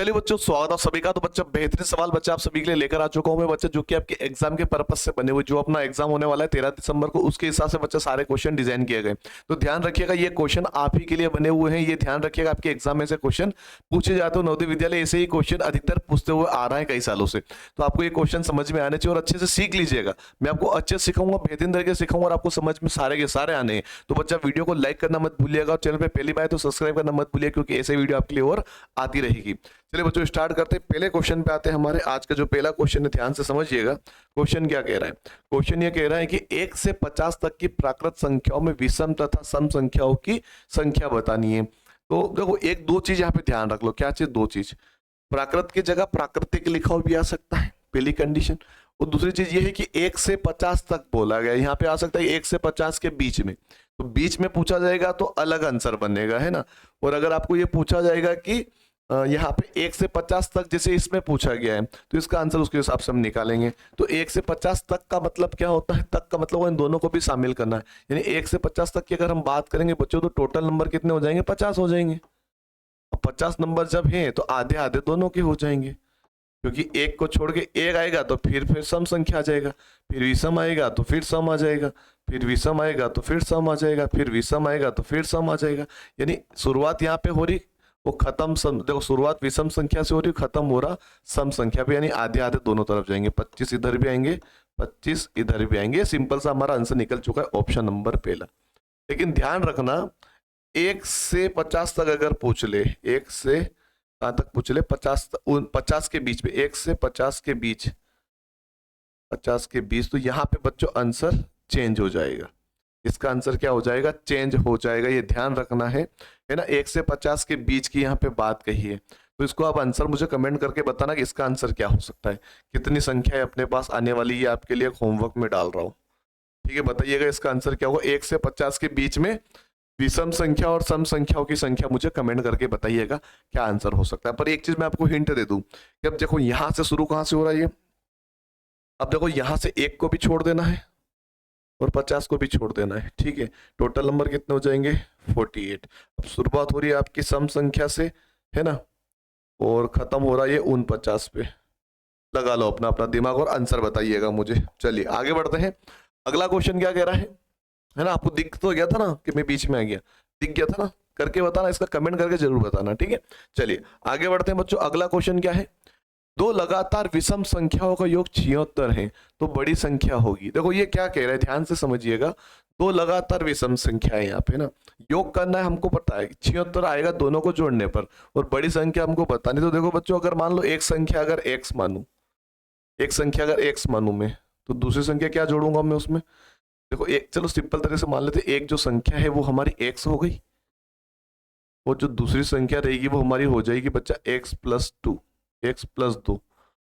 चलिए बच्चों, स्वागत आप सभी का। तो बच्चा बेहतरीन सवाल बच्चा आप सभी के लिए लेकर आ चुका हूं मैं बच्चा, जो कि आपके एग्जाम के पर्पज से बने हुए, जो अपना एग्जाम होने वाला है 13 दिसंबर को, उसके हिसाब से बच्चा सारे क्वेश्चन डिजाइन किए गए। तो ध्यान रखिएगा, ये क्वेश्चन आप ही के लिए बने हुए हैं। ये ध्यान रखिएगा, आपके एग्जाम में से क्वेश्चन पूछे जाते हो। नवोदय विद्यालय ऐसे ही क्वेश्चन अधिकतर पूछते हुए आ रहा है कई सालों से। तो आपको ये क्वेश्चन समझ में आने चाहिए और अच्छे से सीख लीजिएगा। मैं आपको अच्छे से सिखाऊंगा, बेहतरीन तरीके से सिखाऊंगा और आपको समझ में सारे के सारे आने हैं। तो बच्चा वीडियो को लाइक करना मत भूलिएगा और चैनल पे पहली बार तो सब्सक्राइब करना मत भूलिएगा, क्योंकि ऐसे वीडियो आपके लिए और आती रहेगी। चलिए बच्चों, स्टार्ट करते हैं। पहले क्वेश्चन पे आते हैं। हमारे आज का जो पहला क्वेश्चन है, ध्यान से समझिएगा। क्वेश्चन क्या कह रहा है? क्वेश्चन ये कह रहा है कि 1 से 50 तक की प्राकृत संख्याओं में विषम तथा सम संख्याओं की संख्या बतानी है। तो देखो, एक दो चीज यहाँ पे ध्यान रख लो। क्या चीज? दो चीज। प्राकृत की जगह प्राकृतिक लिखा हुआ भी आ सकता है, पहली कंडीशन। और दूसरी चीज ये है कि 1 से 50 तक बोला गया, यहाँ पे आ सकता है 1 से 50 के बीच में। तो बीच में पूछा जाएगा तो अलग आंसर बनेगा, है ना। और अगर आपको ये पूछा जाएगा कि यहाँ पे 1 से 50 तक जैसे इसमें पूछा गया है, तो इसका आंसर उसके हिसाब से हम निकालेंगे। तो 1 से 50 तक का मतलब क्या होता है? तक का मतलब वो इन दोनों को भी शामिल करना है। यानी 1 से 50 तक की अगर हम बात करेंगे बच्चों, तो टोटल नंबर कितने हो जाएंगे? 50 हो जाएंगे। 50 नंबर जब है तो आधे आधे दोनों के हो जाएंगे, क्योंकि एक को छोड़ के एक आएगा तो फिर सम संख्या आ जाएगा, फिर विषम आएगा तो फिर सम आ जाएगा, फिर विषम आएगा तो फिर सम आ जाएगा, फिर विषम आएगा तो फिर सम आ जाएगा। यानी शुरुआत यहाँ पे हो रही, वो खत्म सम, देखो शुरुआत विषम संख्या से हो रही, खत्म हो रहा सम संख्या पे। यानी आधे आधे दोनों तरफ जाएंगे। 25 इधर भी आएंगे, 25 इधर भी आएंगे। सिंपल सा हमारा आंसर निकल चुका है, ऑप्शन नंबर पहला। लेकिन ध्यान रखना, 1 से 50 तक अगर पूछ ले, 1 से कहां तक पूछ ले? 50 के बीच में, 1 से 50 के बीच, 50 के बीच, तो यहाँ पे बच्चों आंसर चेंज हो जाएगा। इसका आंसर क्या हो जाएगा? चेंज हो जाएगा। ये ध्यान रखना है ना। 1 से 50 के बीच की यहाँ पे बात कही है, तो इसको आप आंसर मुझे कमेंट करके बताना कि इसका आंसर क्या हो सकता है। कितनी संख्या है अपने पास आने वाली, ये आपके लिए होमवर्क में डाल रहा हूँ। ठीक है, बताइएगा इसका आंसर क्या होगा। 1 से 50 के बीच में विषम संख्या और सम संख्याओं की संख्या मुझे कमेंट करके बताइएगा क्या आंसर हो सकता है। पर एक चीज मैं आपको हिंट दे दूं कि अब देखो, यहां से शुरू कहां से हो रहा है ये? अब देखो, यहां से 1 को भी छोड़ देना है और 50 को भी छोड़ देना है। ठीक है, टोटल नंबर कितने हो जाएंगे? 48। अब शुरुआत हो रही है आपकी सम संख्या से, है ना, और खत्म हो रहा है ये 49 पे। लगा लो अपना अपना दिमाग और आंसर बताइएगा मुझे। चलिए आगे बढ़ते हैं। अगला क्वेश्चन क्या कह रहा है ना। आपको दिख तो गया था ना कि मैं बीच में आ गया? दिख गया था ना? करके बताना, इसका कमेंट करके जरूर बताना। ठीक है, चलिए आगे बढ़ते हैं बच्चों। अगला क्वेश्चन क्या है? दो लगातार विषम संख्याओं का योग 76 है, तो बड़ी संख्या होगी। देखो ये क्या कह रहा है, ध्यान से समझिएगा। दो लगातार विषम संख्या है यहाँ पे ना, योग करना है, हमको पता है 76 आएगा दोनों को जोड़ने पर, और बड़ी संख्या हमको पता नहीं। तो देखो बच्चों, अगर मान लो एक संख्या अगर x मानू, एक संख्या अगर x मानू मैं, तो दूसरी संख्या क्या जोड़ूंगा मैं उसमें? देखो एक, चलो सिंपल तरह से मान लेते, एक जो संख्या है वो हमारी x हो गई, और जो दूसरी संख्या रहेगी वो हमारी हो जाएगी बच्चा x+2, x+2।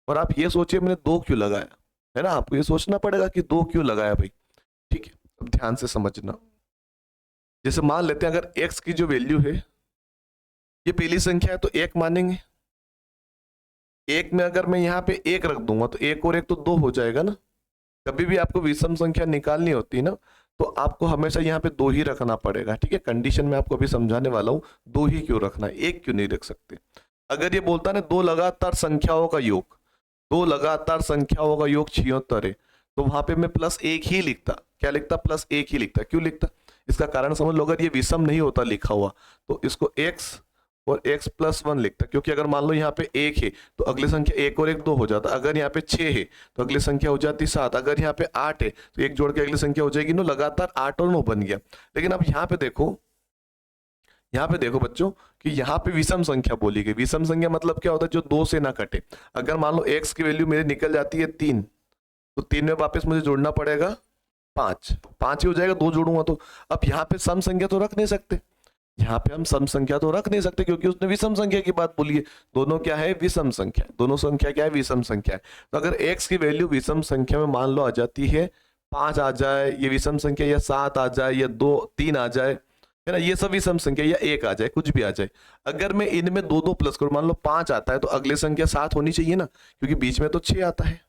और आप ये सोचिए मैंने 2 क्यों लगाया, है ना। आपको ये सोचना पड़ेगा कि 2 क्यों लगाया भाई। ठीक है, अब ध्यान से समझना। जैसे मान लेते हैं अगर x की जो वैल्यू है, ये पहली संख्या है तो 1 मानेंगे। 1 में अगर मैं यहाँ पे 1 रख दूंगा तो 1 और 1 तो 2 हो जाएगा ना। कभी भी आपको विषम संख्या निकालनी होती है ना, तो आपको हमेशा यहाँ पे 2 ही रखना पड़ेगा। ठीक है, कंडीशन में आपको अभी समझाने वाला हूँ। 2 ही क्यों रखना है, 1 क्यों नहीं रख सकते? अगर ये बोलता ना 2 लगातार संख्याओं का योग, 2 लगातार संख्याओं का योग 76 है, तो वहां पे मैं +1 ही लिखता। क्या लिखता? +1 ही लिखता। क्यों लिखता? इसका कारण समझ लो। अगर ये विषम नहीं होता लिखा हुआ, तो इसको x और x+1 लिखता, क्योंकि अगर मान लो यहाँ पे 1 है तो अगली संख्या 1 और 1 2 हो जाता। अगर यहाँ पे 6 है तो अगली संख्या हो जाती 7। अगर यहाँ पे 8 है तो 1 जोड़ के अगली संख्या हो जाएगी 9। लगातार 8 और 9 बन गया। लेकिन अब यहाँ पे देखो, यहाँ पे देखो बच्चों कि यहाँ पे विषम संख्या बोली गई। विषम संख्या मतलब क्या होता है? जो 2 से ना कटे। अगर मान लो x की वैल्यू मेरी निकल जाती है 3, तो 3 में वापस मुझे जोड़ना पड़ेगा 5, 5 ही हो जाएगा 2 जोड़ूंगा तो। अब यहाँ पे सम संख्या तो रख नहीं सकते, यहाँ पे हम सम संख्या तो रख नहीं सकते, क्योंकि उसने विषम संख्या की बात बोली है। दोनों क्या है? विषम संख्या। दोनों संख्या क्या है? विषम संख्या है। तो अगर x की वैल्यू विषम संख्या में मान लो आ जाती है 5 आ जाए, ये विषम संख्या, या 7 आ जाए, या 2 3 आ जाए, है ना, ये सब विषम संख्या, या 1 आ जाए, कुछ भी आ जाए। अगर मैं इनमें 2 प्लस करूं, मान लो 5 आता है तो अगली संख्या 7 होनी चाहिए ना, क्योंकि बीच में तो 6 आता है।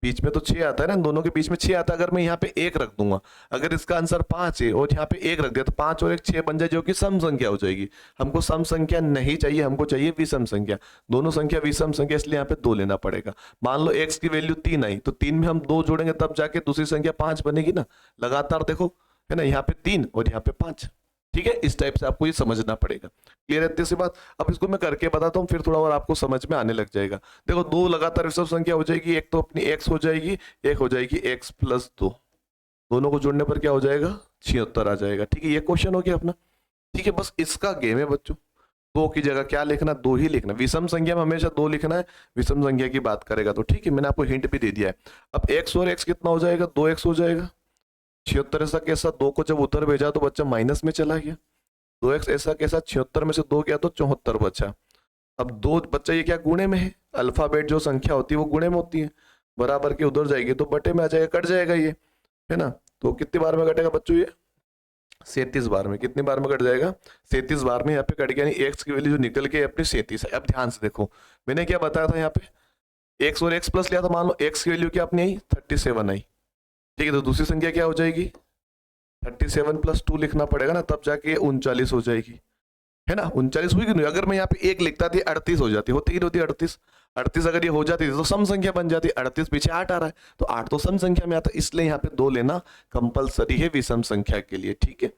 बीच में तो 6 आता है ना, दोनों के बीच में 6 आता है। अगर मैं यहाँ पे 1 रख दूंगा, अगर इसका आंसर 5 है और यहाँ पे 1 रख दिया तो 5 और 1 6 बन जाए, जो कि सम संख्या हो जाएगी। हमको सम संख्या नहीं चाहिए, हमको चाहिए विषम संख्या। दोनों संख्या विषम संख्या, इसलिए यहाँ पे 2 लेना पड़ेगा। मान लो x की वैल्यू 3 आई, तो 3 में हम 2 जोड़ेंगे तब जाके दूसरी संख्या 5 बनेगी ना। लगातार देखो, है ना, यहाँ पे 3 और यहाँ पे 5। ठीक है, इस टाइप से आपको ये समझना पड़ेगा। क्लियर है इतनी सी बात? अब इसको मैं करके बताता हूँ, फिर थोड़ा और आपको समझ में आने लग जाएगा। देखो, 2 लगातार विषम संख्या हो जाएगी, एक तो अपनी x हो जाएगी, एक हो जाएगी x प्लस 2। दोनों को जोड़ने पर क्या हो जाएगा? 76 आ जाएगा। ठीक है, ये क्वेश्चन हो गया अपना। ठीक है, बस इसका गेम है बच्चों। 2 की जगह क्या लिखना? 2 ही लिखना। विषम संख्या में हमेशा 2 लिखना है, विषम संख्या की बात करेगा तो। ठीक है, मैंने आपको हिंट भी दे दिया है। अब x और x कितना हो जाएगा? 2x हो जाएगा। 76 ऐसा कैसा? 2 को जब उधर भेजा तो बच्चा माइनस में चला गया। 2x ऐसा कैसा? 76 में से 2 गया तो 74 बचा। अब 2 बच्चा ये क्या गुणे में है? अल्फाबेट जो संख्या होती है वो गुणे में होती है। बराबर के उधर जाएगी तो बटे में आ जाएगा, कट जाएगा ये, है ना। तो कितनी बार में कटेगा बच्चों ये? 37 बार में। कितनी बार में कट जाएगा? 37 बार में यहाँ पे कट गया। नहीं, x की वैल्यू जो निकल के अपनी 37 है। अब ध्यान से देखो, मैंने क्या बताया था यहाँ पे? x और x प्लस लिया था। मान लो x की वैल्यू क्या अपनी आई? 37 आई। ठीक है, तो दूसरी संख्या क्या हो जाएगी? 37 प्लस 2 लिखना पड़ेगा ना, तब जाके 39 हो जाएगी, है ना। 39 हुई कि नहीं? अगर मैं यहाँ पे 1 लिखता थी 38 हो जाती, होती कि नहीं होती? 38 अगर ये हो जाती तो सम संख्या बन जाती। 38 पीछे 8 आ रहा है तो 8 तो सम संख्या में आता, इसलिए यहाँ पे 2 लेना कंपलसरी है विषम संख्या के लिए। ठीक है,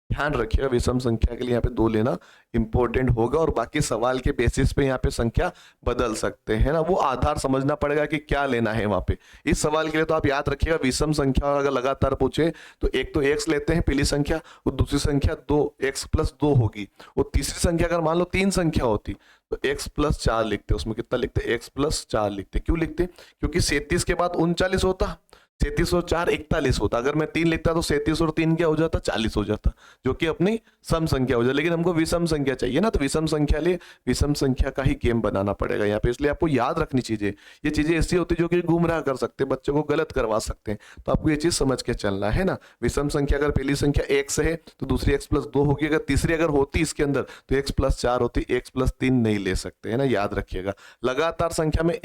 ध्यान रखिएगा, विषम संख्या के लिए यहाँ पे 2 लेना इंपॉर्टेंट होगा। और बाकी सवाल के बेसिस पे यहाँ पे संख्या बदल सकते हैं ना, वो आधार समझना पड़ेगा कि क्या लेना है वहां पे। इस सवाल के लिए तो आप याद रखिएगा, विषम संख्या अगर लगातार पूछे तो एक तो x लेते हैं पहली संख्या, और दूसरी संख्या 2x प्लस 2 होगी। और तीसरी संख्या अगर मान लो 3 संख्या होती तो x प्लस 4 लिखते। उसमें कितना लिखते? x प्लस 4 लिखते। क्यों लिखते? क्योंकि 37 के बाद 39 होता, 37 और 4 41 होता। अगर मैं 3 लिखता तो 37 और 3 क्या हो जाता? 40 हो जाता, जो कि अपनी सम संख्या हो जाए। लेकिन हमको विषम संख्या चाहिए ना, तो विषम संख्या लिए विषम संख्या का ही गेम बनाना पड़ेगा यहाँ पे। इसलिए आपको याद रखनी चीजें, ये चीजें ऐसी होती है जो कि गुमराह कर सकते हैं, बच्चों को गलत करवा सकते हैं। तो आपको ये चीज समझ के चलना है ना। विषम संख्या अगर पहली संख्या x है तो दूसरी x प्लस 2 होगी। अगर तीसरी अगर होती इसके अंदर तो x प्लस 4 होती, x प्लस 3 नहीं ले सकते, है ना, याद रखिएगा। लगातार संख्या में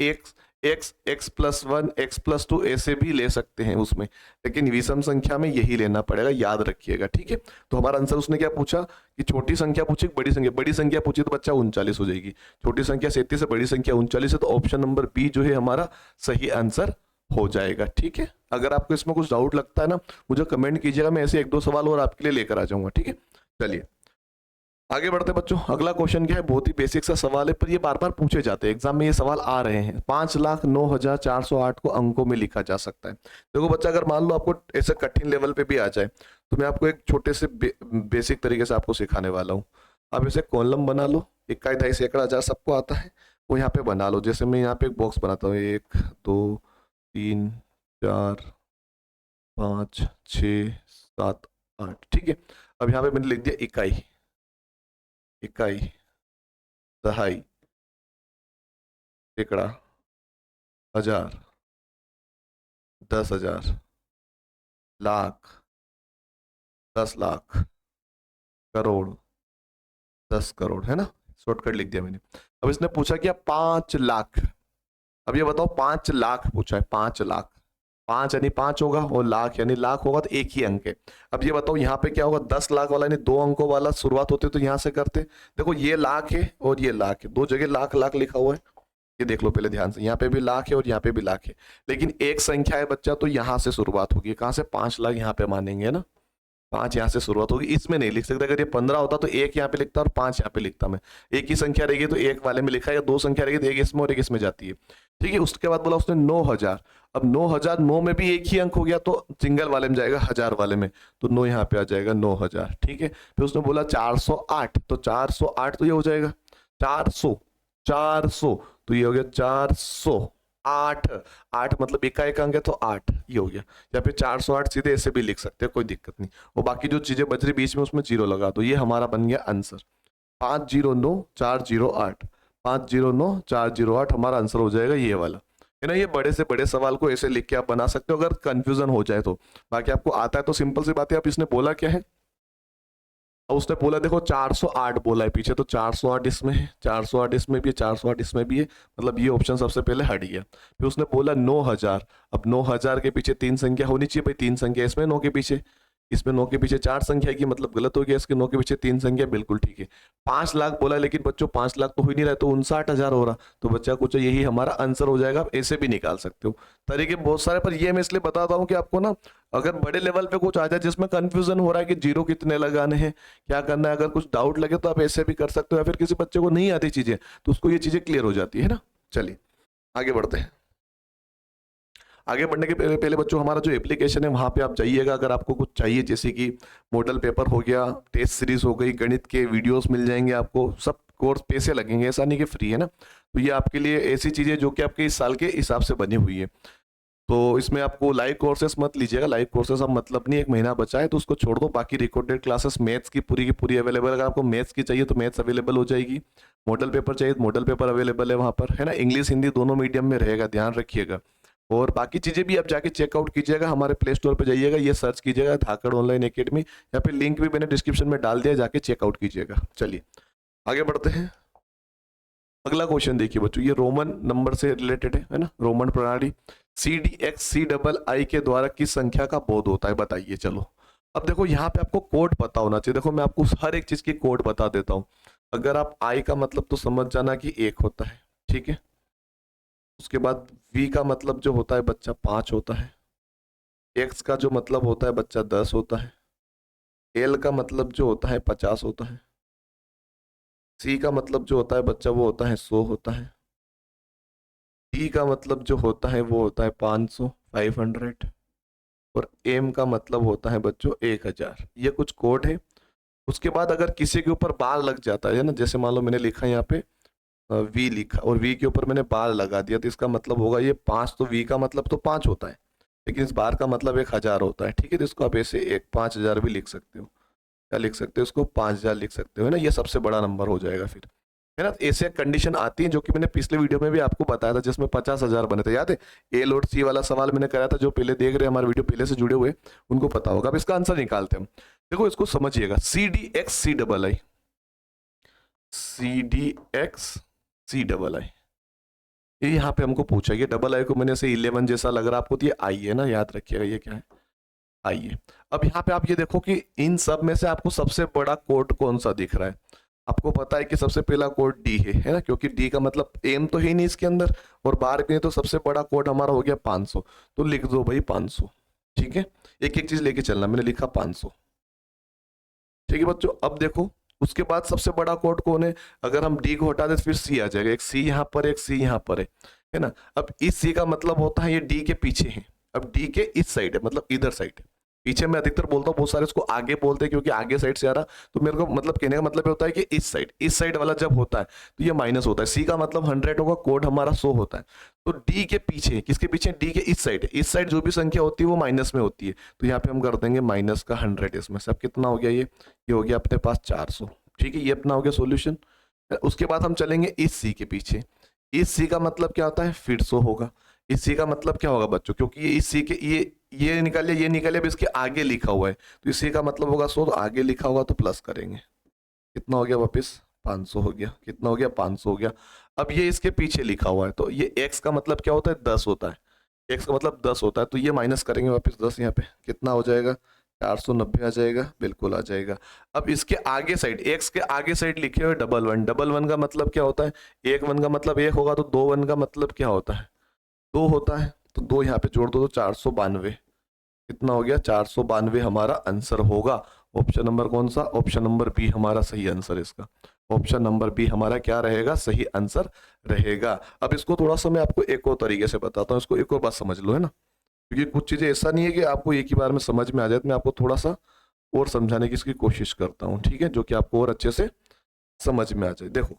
x प्लस 1 x प्लस 2 ऐसे भी ले सकते हैं उसमें, लेकिन विषम संख्या में यही लेना पड़ेगा, याद रखिएगा। ठीक है, तो हमारा आंसर उसने क्या पूछा कि छोटी संख्या पूछी, बड़ी संख्या पूछी तो बच्चा 39 हो जाएगी। छोटी संख्या 37 है, बड़ी संख्या 39 है, तो ऑप्शन नंबर बी जो है हमारा सही आंसर हो जाएगा। ठीक है, अगर आपको इसमें कुछ डाउट लगता है ना, मुझे कमेंट कीजिएगा, मैं ऐसे 1-2 सवाल और आपके लिए लेकर आ जाऊंगा। ठीक है, चलिए आगे बढ़ते बच्चों। अगला क्वेश्चन क्या है? बहुत ही बेसिक सा सवाल है, पर ये बार बार पूछे जाते हैं एग्जाम में, ये सवाल आ रहे हैं। 5,09,408 को अंकों में लिखा जा सकता है। देखो बच्चा, अगर मान लो आपको ऐसे कठिन लेवल पे भी आ जाए तो मैं आपको एक छोटे से बेसिक तरीके से आपको सिखाने वाला हूँ। आप ऐसे कॉलम बना लो, 1 2 सैकड़ा 1000 सबको आता है, वो यहाँ पे बना लो। जैसे मैं यहाँ पे एक बॉक्स बनाता हूँ, 1 2 3 4 5 6 7 8। ठीक है, अब यहाँ पे मैंने लिख दिया इकाई, इकाई, दहाई, सैकड़ा, 1000, 10,000, लाख, 10 लाख, करोड़, 10 करोड़, है ना। शॉर्टकट लिख दिया मैंने। अब इसने पूछा कि 5 लाख। अब ये बताओ, 5 लाख पूछा है, 5 लाख। 5 यानी 5 होगा और लाख यानी लाख होगा, तो एक ही अंक है। अब ये बताओ यहाँ पे क्या होगा? 10 लाख वाला यानी 2 अंकों वाला शुरुआत होती तो यहाँ से करते। देखो ये लाख है और ये लाख है, 2 जगह लाख लाख लिखा हुआ है, ये देख लो पहले ध्यान से। यहाँ पे भी लाख है और यहाँ पे भी लाख है, लेकिन एक संख्या है बच्चा, तो यहाँ से शुरुआत होगी। कहाँ से? 5 लाख यहाँ पे मानेंगे ना, 5 यहाँ से शुरुआत होगी। इसमें नहीं लिख सकते। अगर ये 15 होता तो 1 यहाँ पे लिखता और 5 यहाँ पे लिखता मैं। एक ही संख्या रहेगी तो एक वाले में लिखा है, या 2 संख्या रहेगी तो एक इसमें और एक इसमें जाती है। ठीक है, उसके बाद बोला उसने 9,000। अब 9,000, 9 में भी एक ही अंक हो गया तो सिंगल वाले में जाएगा, 1000 वाले में, तो 9 यहाँ पे आ जाएगा, 9,000। ठीक है, फिर उसने बोला 408, तो 408 तो ये हो जाएगा 400, 400 तो ये हो गया 408। 8 मतलब एक अंक है तो 8, ये हो गया। या फिर 408 सीधे ऐसे भी लिख सकते हैं, कोई दिक्कत नहीं। और बाकी जो चीजें बच रही बीच में उसमें 0 लगा, तो ये हमारा बन गया आंसर 509,408। 509,408 हमारा आंसर हो जाएगा ये वाला, है ना। ये बड़े से बड़े सवाल को ऐसे लिख के आप बना सकते हो अगर कंफ्यूजन हो जाए तो। बाकी आपको आता है तो सिंपल सी बात है। आप इसने बोला क्या है? अब उसने बोला देखो 408 बोला है पीछे, तो 408 इसमें है, 408 इसमें भी है, 408 इसमें भी है, मतलब ये ऑप्शन सबसे पहले हट गया। फिर उसने बोला 9000, अब 9000 के पीछे 3 संख्या होनी चाहिए भाई, 3 संख्या इसमें 9 के पीछे, इसमें 9 के पीछे 4 संख्या की, मतलब गलत हो गया, इसके 9 के पीछे 3 संख्या, बिल्कुल ठीक है। 5 लाख बोला, लेकिन बच्चों 5 लाख तो हो ही नहीं रहा, तो 59,000 हो रहा, तो बच्चा कुछ यही हमारा आंसर हो जाएगा। आप ऐसे भी निकाल सकते हो, तरीके बहुत सारे, पर ये मैं इसलिए बताता हूँ कि आपको ना अगर बड़े लेवल पे कुछ आ जाए जिसमें कंफ्यूजन हो रहा है कि जीरो कितने लगाने हैं, क्या करना है, अगर कुछ डाउट लगे तो आप ऐसे भी कर सकते हो, या फिर किसी बच्चे को नहीं आती चीजें तो उसको ये चीजें क्लियर हो जाती है ना। चलिए आगे बढ़ते हैं। आगे बढ़ने के पहले पहले बच्चों हमारा जो एप्लीकेशन है वहाँ पे आप जाइएगा, अगर आपको कुछ चाहिए जैसे कि मॉडल पेपर हो गया, टेस्ट सीरीज हो गई, गणित के वीडियोस मिल जाएंगे आपको, सब कोर्स पैसे लगेंगे, ऐसा नहीं कि फ्री है ना। तो ये आपके लिए ऐसी चीज़ें जो कि आपके इस साल के हिसाब से बनी हुई है। तो इसमें आपको लाइव कोर्सेस मत लीजिएगा, लाइव कोर्सेस अब मतलब नहीं, 1 महीना बचा है तो उसको छोड़ दो। बाकी रिकॉर्डेड क्लासेस मैथ्स की पूरी अवेलेबल, अगर आपको मैथ्स की चाहिए तो मैथ्स अवेलेबल हो जाएगी, मॉडल पेपर चाहिए तो मॉडल पेपर अवेलेबल है वहाँ पर, है ना। इंग्लिश हिंदी दोनों मीडियम में रहेगा, ध्यान रखिएगा। और बाकी चीज़ें भी आप जाके चेकआउट कीजिएगा, हमारे प्ले स्टोर पर जाइएगा, ये सर्च कीजिएगा धाकड़ ऑनलाइन एकेडमी, या फिर लिंक भी मैंने डिस्क्रिप्शन में डाल दिया, जाके चेकआउट कीजिएगा। चलिए आगे बढ़ते हैं। अगला क्वेश्चन देखिए बच्चों, ये रोमन नंबर से रिलेटेड है ना, रोमन प्रणाली। CDXCII के द्वारा किस संख्या का बोध होता है बताइए। चलो अब देखो यहाँ पे आपको कोड पता होना चाहिए। देखो मैं आपको हर एक चीज की कोड बता देता हूँ। अगर आप आई का मतलब तो समझ जाना कि 1 होता है, ठीक है। उसके बाद V का मतलब जो होता है बच्चा 5 होता है। X का जो मतलब होता है बच्चा 10 होता है। L का मतलब जो होता है 50 होता है। C का मतलब जो होता है बच्चा वो होता है 100 होता है। D का मतलब जो होता है वो होता है 500, 500। और एम का मतलब होता है बच्चों 1000। ये कुछ कोड है। उसके बाद अगर किसी के ऊपर बार लग जाता है ना, जैसे मान लो मैंने लिखा यहाँ पे वी लिखा और वी के ऊपर मैंने बार लगा दिया, तो इसका मतलब होगा ये 5, तो वी का मतलब तो 5 होता है, लेकिन इस बार का मतलब 1000 होता है, ठीक है। तो इसको आप ऐसे 5000 भी लिख सकते हो, क्या लिख सकते हो इसको, 5000 लिख सकते हो, है ना। ये सबसे बड़ा नंबर हो जाएगा फिर, है ना। तो ऐसे कंडीशन आती है जो कि मैंने पिछले वीडियो में भी आपको बताया था, जिसमें 50,000 बने थे, याद है। ए और सी वाला सवाल मैंने कराया था, जो पहले देख रहे हैं हमारे वीडियो पहले से जुड़े हुए उनको पता होगा। अब इसका आंसर निकालते हैं। देखो इसको समझिएगा, CDXCII, CDXCII, ये यहाँ पे हमको पूछा, ये डबल आई को मैंने से 11 जैसा लग रहा है आपको, तो ये आई है ना, याद रखिएगा ये क्या है, आई है। अब यहाँ पे आप ये देखो कि इन सब में से आपको सबसे बड़ा कोड कौन सा दिख रहा है। आपको पता है कि सबसे पहला कोड डी है ना, क्योंकि डी का मतलब एम तो है नहीं इसके अंदर, और बार भी नहीं, तो सबसे बड़ा कोड हमारा हो गया 500, तो लिख दो भाई 500, ठीक है। एक एक चीज लेके चलना, मैंने लिखा 500, ठीक है बच्चों। अब देखो उसके बाद सबसे बड़ा कोड कौन है, अगर हम डी को हटा दे तो फिर सी आ जाएगा, एक सी यहाँ पर, एक सी यहाँ पर है ना। अब इस सी का मतलब होता है ये डी के पीछे है, अब डी के इस साइड है, मतलब इधर साइड है। पीछे मैं अधिकतर बोलता हूँ, बहुत सारे इसको आगे बोलते हैं क्योंकि आगे साइड से आ रहा, तो मेरे को मतलब कहने का मतलब होता है कि इस साइड वाला जब होता है तो ये माइनस होता है। सी का मतलब 100 होगा, कोड हमारा 100 होता है। तो डी के पीछे, किसके पीछे, डी के इस साइड जो भी संख्या होती है वो माइनस में होती है, तो यहाँ पे हम कर देंगे माइनस का 100। इसमें से अब कितना हो गया, ये हो गया अपने पास 400, ठीक है। ये अपना हो गया सोल्यूशन। उसके बाद हम चलेंगे इस सी के पीछे। इस सी का मतलब क्या होता है, फिर 100 होगा। इस सी का मतलब क्या होगा बच्चों, क्योंकि ये इस सी के ये निकालिए, ये निकालिए, अब इसके आगे लिखा हुआ है, तो इसी का मतलब होगा 100, तो आगे लिखा होगा तो प्लस करेंगे, कितना हो गया वापस 500 हो गया, कितना हो गया 500 हो गया। अब ये इसके पीछे लिखा हुआ है, तो ये x का मतलब क्या होता है 10 होता है, x का मतलब 10 होता है, तो ये माइनस करेंगे वापस 10, यहाँ पे कितना हो जाएगा 490 आ जाएगा, बिल्कुल आ जाएगा। अब इसके आगे साइड, x के आगे साइड लिखे हुए डबल वन, डबल वन का मतलब क्या होता है, एक वन का मतलब 1 होगा, तो 2 वन का मतलब क्या होता है 2 होता है, तो 2 यहाँ पे जोड़ दो तो 492, कितना हो गया 492 हमारा आंसर होगा। ऑप्शन नंबर कौन सा, ऑप्शन नंबर बी हमारा सही आंसर इसका, ऑप्शन नंबर बी हमारा क्या रहेगा, सही आंसर रहेगा। अब इसको थोड़ा सा मैं आपको एक और तरीके से बताता हूँ, इसको एक और बात समझ लो, है ना, क्योंकि कुछ चीजें ऐसा नहीं है कि आपको एक ही बार में समझ में आ जाए, तो मैं आपको थोड़ा सा और समझाने की इसकी कोशिश करता हूँ, ठीक है, जो कि आपको और अच्छे से समझ में आ जाए। देखो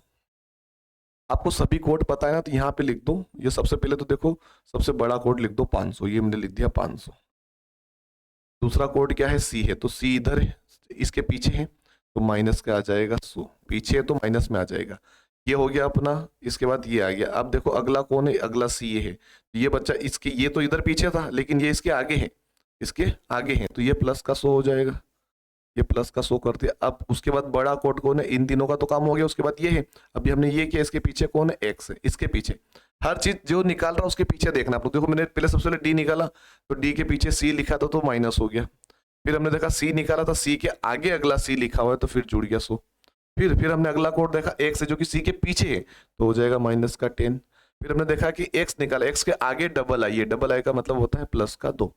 आपको सभी कोड पता है ना, तो यहाँ पे लिख दो, ये सबसे पहले तो देखो सबसे बड़ा कोड लिख दो 500, ये मैंने लिख दिया 500। दूसरा कोड क्या है, सी है, तो सी इधर है, इसके पीछे है, तो माइनस का आ जाएगा 100, पीछे है तो माइनस में आ जाएगा, ये हो गया अपना। इसके बाद ये आ गया। अब देखो अगला कौन है, अगला सी है, ये बच्चा इसके, ये तो इधर पीछे था लेकिन ये इसके आगे है, इसके आगे है, तो ये प्लस का 100 हो जाएगा, ये प्लस का शो कर दिया। अब उसके बाद बड़ा कोड कौन है, इन तीनों का तो काम हो गया। उसके बाद ये है, अभी हमने ये किया, इसके पीछे कौन है, एक्स है, इसके पीछे हर चीज जो निकाल रहा है उसके पीछे देखना। आप देखो मैंने पहले सबसे पहले डी निकाला, तो डी के पीछे सी लिखा था तो माइनस हो गया। फिर हमने देखा सी निकाला था, सी के आगे अगला सी लिखा हुआ है तो फिर जुड़ गया 100। फिर हमने अगला कोड देखा एक्स है जो कि सी के पीछे है तो हो जाएगा माइनस का 10। फिर हमने देखा कि एक्स निकाला, एक्स के आगे डबल आई है, डबल आई का मतलब होता है प्लस का 2।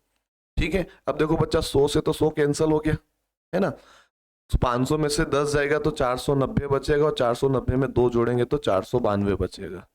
ठीक है, अब देखो बच्चा 100 से तो 100 कैंसिल हो गया है ना, 500 में से 10 जाएगा तो 490 बचेगा, और 490 में 2 जोड़ेंगे तो 492 बचेगा।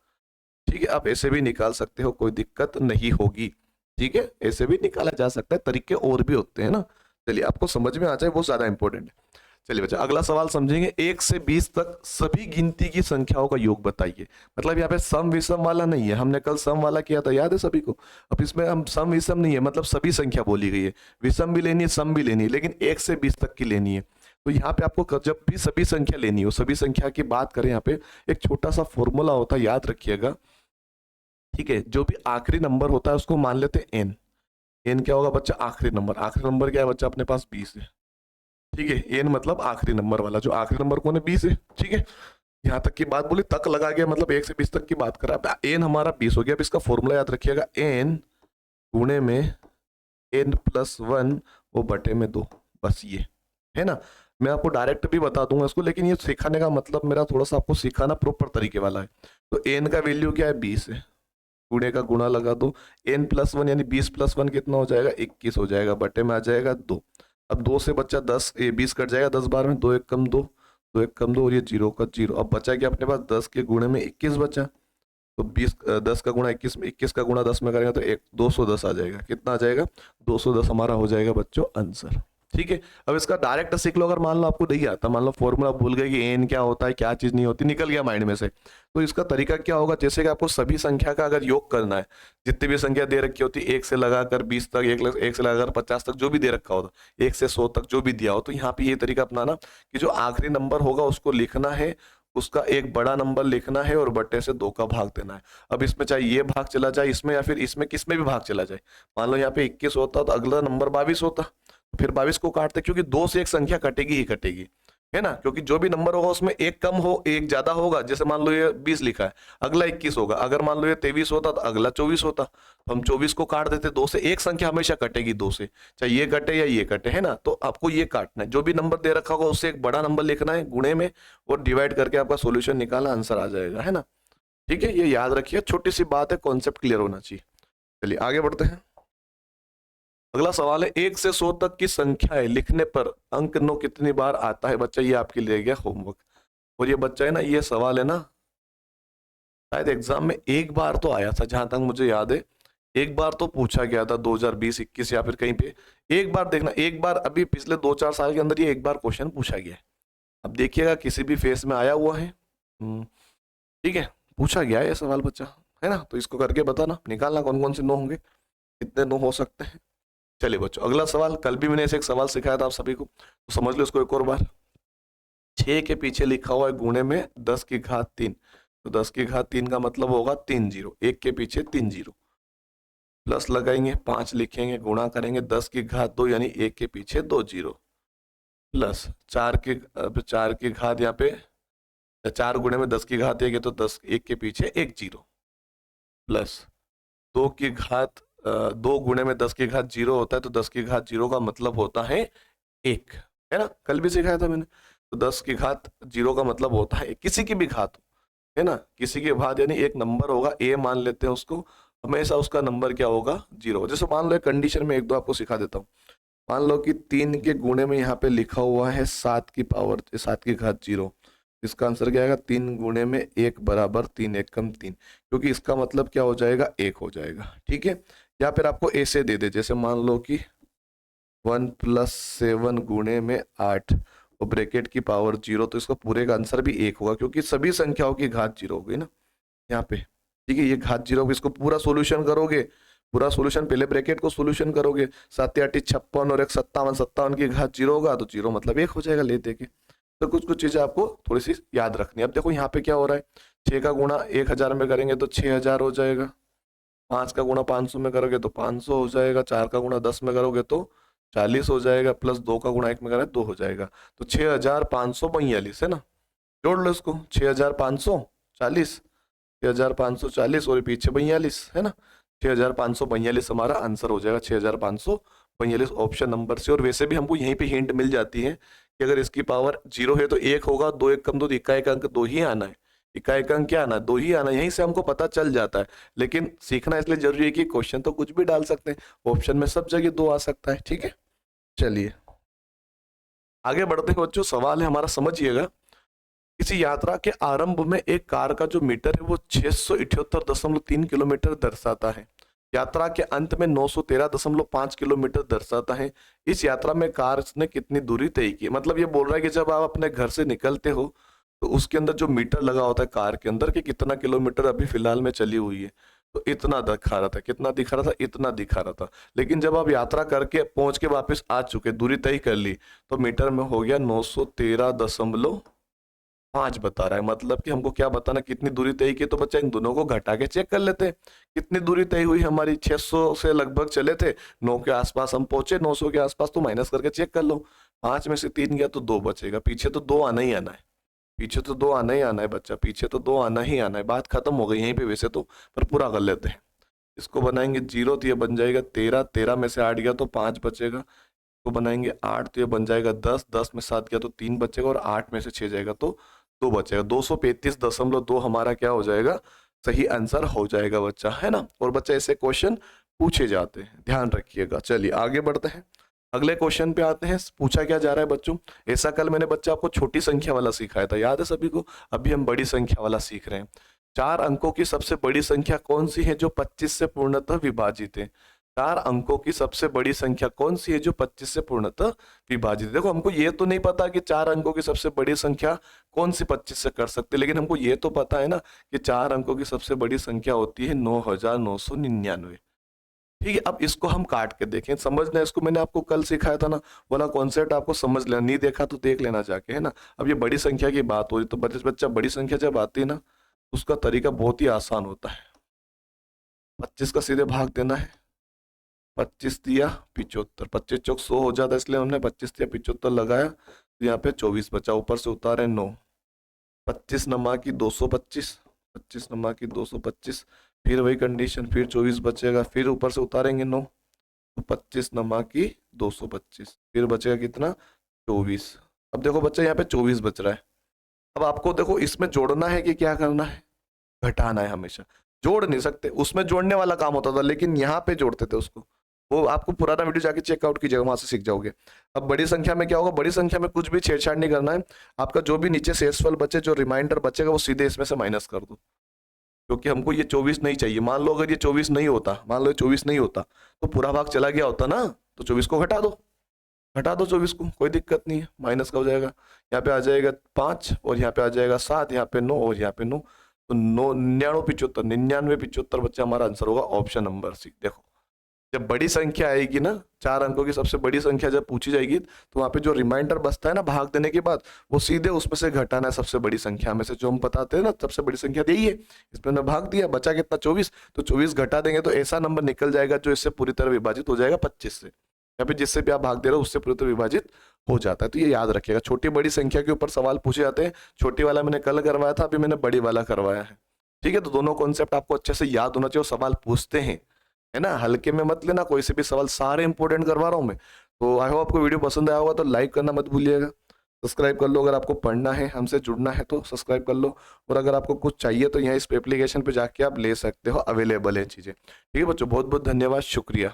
ठीक है, आप ऐसे भी निकाल सकते हो, कोई दिक्कत नहीं होगी। ठीक है, ऐसे भी निकाला जा सकता है, तरीके और भी होते हैं ना। चलिए, आपको समझ में आ जाए वो ज्यादा इंपॉर्टेंट है। चलिए बच्चा, अगला सवाल समझेंगे। 1 से 20 तक सभी गिनती की संख्याओं का योग बताइए। मतलब यहाँ पे सम विषम वाला नहीं है, हमने कल सम वाला किया था, याद है सभी को। अब इसमें हम सम विषम नहीं है, मतलब सभी संख्या बोली गई है, विषम भी लेनी है, सम भी लेनी है, लेकिन 1 से 20 तक की लेनी है। तो यहाँ पे आपको जब भी सभी संख्या लेनी हो, सभी संख्या की बात करें, यहाँ पे एक छोटा सा फॉर्मूला होता है, याद रखिएगा। ठीक है, जो भी आखिरी नंबर होता है उसको मान लेते हैं एन। एन क्या होगा बच्चा, आखिरी नंबर। आखिरी नंबर क्या है बच्चा, अपने पास 20 है। ठीक है, एन मतलब आखिरी नंबर वाला, जो आखिरी नंबर कौन है, 20 है। ठीक है, यहाँ तक की बात बोली, तक लगा गया, मतलब 1 से 20 तक की बात करा। एन हमारा 20 हो गया। अब इसका फॉर्मूला याद रखिएगा, एन गुणे में एन प्लस 1 वो बटे में 2, बस ये है ना। मैं आपको डायरेक्ट भी बता दूंगा इसको, लेकिन ये सिखाने का मतलब मेरा थोड़ा सा आपको सिखाना प्रॉपर तरीके वाला है। तो एन का वैल्यू क्या है, 20 है, गुणे का गुणा लगा दो, एन प्लस 1 यानी 20 प्लस 1 कितना हो जाएगा, 21 हो जाएगा, बटे में आ जाएगा 2। अब 2 से बच्चा 10, ये 20 कट जाएगा 10 बार में, 2 एक कम 2, 2 एक कम 2, और ये 0 का 0। अब बचा क्या अपने पास, 10 के गुणे में 21 बचा। तो 20 10 का गुणा 21 में, 21 का गुणा 10 में करेंगे तो 210 आ जाएगा। कितना आ जाएगा, 210 हमारा हो जाएगा बच्चों आंसर। ठीक है, अब इसका डायरेक्ट सीख लो। अगर मान लो आपको नहीं आता, मान लो फॉर्मूला भूल गए कि एन क्या होता है, क्या चीज नहीं होती, निकल गया माइंड में से, तो इसका तरीका क्या होगा, जैसे कि आपको सभी संख्या का अगर योग करना है, जितनी भी संख्या दे रखी होती है, 1 से लगाकर 20 तक, 1 से लगाकर 50 तक, जो भी दे रखा होता, 1 से 100 तक जो भी दिया हो, तो यहाँ पे ये तरीका अपनाना कि जो आखिरी नंबर होगा उसको लिखना है, उसका एक बड़ा नंबर लिखना है और बटे से 2 का भाग देना है। अब इसमें चाहे ये भाग चला जाए इसमें, या फिर इसमें किसमें भी भाग चला जाए। मान लो यहाँ पे 21 होता तो अगला नंबर 22 होता, फिर 22 को काटते, क्योंकि 2 से एक संख्या कटेगी ही कटेगी, है ना। क्योंकि जो भी नंबर होगा उसमें एक कम हो एक ज्यादा होगा। जैसे मान लो ये 20 लिखा है, अगला 21 होगा। अगर मान लो ये 23 होता तो अगला 24 होता, तो हम 24 को काट देते। 2 से एक संख्या हमेशा कटेगी, 2 से, चाहे ये कटे या ये कटे, है ना। तो आपको ये काटना है, जो भी नंबर दे रखा होगा उससे एक बड़ा नंबर लिखना है गुणे में, और डिवाइड करके आपका सोल्यूशन निकालना, आंसर आ जाएगा, है ना। ठीक है, ये याद रखिए, छोटी सी बात है, कॉन्सेप्ट क्लियर होना चाहिए। चलिए आगे बढ़ते हैं। अगला सवाल है, 1 से 100 तक की संख्याएं लिखने पर अंक 9 कितनी बार आता है बच्चा। ये आपके लिए गया होमवर्क। और ये बच्चा है ना, ये सवाल है ना, शायद एग्जाम में एक बार तो आया था, जहां तक मुझे याद है, एक बार तो पूछा गया था 2020-21 या फिर कहीं पे। एक बार देखना, एक बार, अभी पिछले 2-4 साल के अंदर ये एक बार क्वेश्चन पूछा गया है। अब देखिएगा किसी भी फेस में आया हुआ है। ठीक है, पूछा गया है ये सवाल बच्चा, है ना। तो इसको करके बताना, निकालना कौन कौन से नो होंगे, कितने नो हो सकते हैं। चलिए बच्चों, अगला सवाल, कल भी मैंने ऐसे एक सवाल सिखाया था आप सभी को, तो समझ लो इसको एक और बार। 6 के पीछे लिखा हुआ है गुणे में 10 की घात 3, तो 10 की घात 3 का मतलब होगा 3 जीरो, 1 के पीछे 3 जीरो, प्लस लगाएंगे, 5 लिखेंगे, गुणा करेंगे 10 की घात 2 यानी 1 के पीछे 2 जीरो, प्लस 4 की घात, यहाँ पे 4 गुणे में 10 की घात 1 है तो 10, 1 के पीछे 1 जीरो, प्लस 2 की घात 2 गुणे में 10 की घात 0 होता है, तो 10 की घात 0 का मतलब होता है 1, है ना, कल भी सिखाया था मैंने। तो 10 की घात 0 का मतलब होता है किसी की भी घात, है ना, किसी की घात यानी एक नंबर होगा, ए मान लेते हैं उसको, हमेशा उसका नंबर क्या होगा, 0। जैसे मान लो एक कंडीशन में 1-2 आपको सिखा देता हूँ। मान लो कि 3 के गुणे में यहाँ पे लिखा हुआ है 7 की पावर 7 की घात 0, इसका आंसर क्या आएगा, 3 गुणे में 1 बराबर 3, 1 कम 3, क्योंकि इसका मतलब क्या हो जाएगा, 1 हो जाएगा। ठीक है, या फिर आपको ऐसे दे दे, जैसे मान लो कि 1 + 7 गुणे में 8 और ब्रैकेट की पावर 0, तो इसका पूरे का आंसर भी 1 होगा, क्योंकि सभी संख्याओं की घात 0 हो गई ना यहाँ पे। ठीक है, ये घात 0, इसको पूरा सोल्यूशन करोगे, पूरा सोल्यूशन पहले ब्रैकेट को सोल्यूशन करोगे, 7 × 8 = 56 और एक 57, 57 की घात 0 होगा, तो 0 मतलब 1 हो जाएगा ले दे के। तो कुछ कुछ चीजें आपको थोड़ी सी याद रखनी है। अब देखो यहाँ पे क्या हो रहा है, 6 का गुणा 1000 में करेंगे तो 6000 हो जाएगा, 5 का गुणा 500 में करोगे तो 500 हो जाएगा, 4 का गुणा 10 में करोगे तो 40 हो जाएगा, प्लस 2 का गुणा 1 में करना है 2 हो जाएगा, तो 6542 है ना। जोड़ लो इसको, 6540, 6540 और पीछे 42 है ना। 6542 हमारा आंसर हो जाएगा, 6542 ऑप्शन नंबर से। और वैसे भी हमको यहीं पे हिंट मिल जाती है कि अगर इसकी पावर 0 है तो 1 होगा, 2 1 कम 2, इक्का एक अंक 2 ही आना है, इक्का एक अंक क्या आना है 2 ही आना है, यहीं से हमको पता चल जाता है। लेकिन सीखना इसलिए जरूरी है कि क्वेश्चन तो कुछ भी डाल सकते हैं, ऑप्शन में सब जगह 2 आ सकता है, ठीक है। चलिए आगे बढ़ते हैं बच्चों, सवाल है हमारा, समझिएगा। किसी यात्रा के आरंभ में एक कार का जो मीटर है वो 678.3 किलोमीटर दर्शाता है। यात्रा के अंत में 913.5 किलोमीटर दर्शाता है। इस यात्रा में कार ने कितनी दूरी तय की। मतलब ये बोल रहा है कि जब आप अपने घर से निकलते हो तो उसके अंदर जो मीटर लगा होता है कार के अंदर कि कितना किलोमीटर अभी फिलहाल में चली हुई है, तो इतना दिखा रहा था। कितना दिखा रहा था? इतना दिखा रहा था। लेकिन जब आप यात्रा करके पहुंच के वापस आ चुके, दूरी तय कर ली, तो मीटर में हो गया 913.5 बता रहा है। मतलब कि हमको क्या बताना, कितनी दूरी तय की। तो बच्चा इन दोनों को घटा के चेक कर लेते हैं। कितनी दूरी तय हुई हमारी, 600 से लगभग चले थे, 9 के आसपास हम पहुंचे, 900 के आसपास, तो माइनस करके चेक कर लो। 5 में से 3 गया तो 2 बचेगा। पीछे तो 2 आना ही आना है, पीछे तो 2 आना ही आना है बच्चा, पीछे तो 2 आना ही आना है। बात खत्म हो गई यहीं पे वैसे तो, पर पूरा कर लेते हैं। इसको बनाएंगे 0 तो ये बन जाएगा 13, 13 में से 8 गया तो 5 बचेगा। इसको बनाएंगे 8 तो ये बन जाएगा 10, 10 में 7 गया तो 3 बचेगा, और 8 में से 6 जाएगा तो 2 बचेगा। 235.2 हमारा क्या हो जाएगा, सही आंसर हो जाएगा बच्चा, है ना। और बच्चा ऐसे क्वेश्चन पूछे जाते हैं, ध्यान रखिएगा। चलिए आगे बढ़ते हैं, अगले क्वेश्चन पे आते हैं। पूछा क्या जा रहा है बच्चों, ऐसा कल मैंने बच्चा आपको छोटी संख्या वाला सिखाया था, याद है सभी को। अभी हम बड़ी संख्या वाला सीख रहे हैं। 4 अंकों की सबसे बड़ी संख्या कौन सी है जो 25 से पूर्णतः विभाजित है। 4 अंकों की सबसे बड़ी संख्या कौन सी है जो 25 से पूर्णतः विभाजित है। देखो हमको ये तो नहीं पता कि 4 अंकों की सबसे बड़ी संख्या कौन सी 25 से कर सकते, लेकिन हमको ये तो पता है ना कि 4 अंकों की सबसे बड़ी संख्या होती है 9999। ठीक है, अब इसको हम काट के देखें, समझना। इसको मैंने आपको कल सिखाया था ना, वाला कॉन्सेप्ट आपको समझ लेना, नहीं देखा तो देख लेना जाके, है ना। अब ये बड़ी संख्या की बात हो रही, तो बच्चा बड़ी संख्या जब आती है ना, उसका तरीका बहुत ही आसान होता है। 25 का सीधे भाग देना है, 25 दिया 75, 25 चौक 100 हो जाता है, इसलिए हमने 25 दिया 75 लगाया, तो यहाँ पे 24 बचा, ऊपर से उतारे 9, 25 नमा की 225, 25 नमा की 225, फिर वही कंडीशन, फिर 24 बचेगा, फिर ऊपर से उतारेंगे 9, तो 25 नमा की 225, फिर बचेगा कितना 24। अब देखो बच्चा यहाँ पे 24 बच रहा है। अब आपको देखो इसमें जोड़ना है कि क्या करना है, घटाना है। हमेशा जोड़ नहीं सकते, उसमें जोड़ने वाला काम होता था, लेकिन यहाँ पे जोड़ते थे उसको। वो आपको पुराना वीडियो जाके चेकआउट कीजिएगा, वहां से सीख जाओगे। अब बड़ी संख्या में क्या होगा, बड़ी संख्या में कुछ भी छेड़छाड़ नहीं करना है। आपका जो भी नीचे शेषफल बचे, जो रिमाइंडर बचेगा, वो सीधे इसमें से माइनस कर दो, क्योंकि हमको ये 24 नहीं चाहिए। मान लो अगर ये 24 नहीं होता, मान लो 24 नहीं होता, तो पूरा भाग चला गया होता ना, तो 24 को घटा दो, घटा दो 24 को, कोई दिक्कत नहीं है। माइनस का हो जाएगा, यहाँ पे आ जाएगा 5, और यहाँ पे आ जाएगा 7, यहाँ पे 9, और यहाँ पे 9, तो 9975 बच्चा हमारा आंसर होगा ऑप्शन नंबर सी। देखो जब बड़ी संख्या आएगी ना, 4 अंकों की सबसे बड़ी संख्या जब पूछी जाएगी, तो वहां पे जो रिमाइंडर बचता है ना भाग देने के बाद, वो सीधे उसमें से घटाना है सबसे बड़ी संख्या में से। जो हम बताते हैं ना सबसे बड़ी संख्या यही है, इसमें ने भाग दिया, बचा कितना 24, तो 24 घटा देंगे तो ऐसा नंबर निकल जाएगा जो इससे पूरी तरह विभाजित हो जाएगा 25 से। यहाँ पे जिससे भी आप भाग दे रहे हो उससे पूरी तरह विभाजित हो जाता है। तो ये याद रखिएगा, छोटी बड़ी संख्या के ऊपर सवाल पूछे जाते हैं। छोटी वाला मैंने कल करवाया था, अभी मैंने बड़ी वाला करवाया है। ठीक है, तो दोनों कॉन्सेप्ट आपको अच्छे से याद होना चाहिए। सवाल पूछते हैं, है ना, हल्के में मत लेना कोई से भी सवाल, सारे इंपॉर्टेंट करवा रहा हूँ मैं। तो आई होप आपको वीडियो पसंद आया होगा, तो लाइक करना मत भूलिएगा, सब्सक्राइब कर लो। अगर आपको पढ़ना है, हमसे जुड़ना है तो सब्सक्राइब कर लो। और अगर आपको कुछ चाहिए तो यहाँ इस एप्लीकेशन पे जाके आप ले सकते हो, अवेलेबल है चीज़ें। ठीक है बच्चों, बहुत बहुत धन्यवाद, शुक्रिया।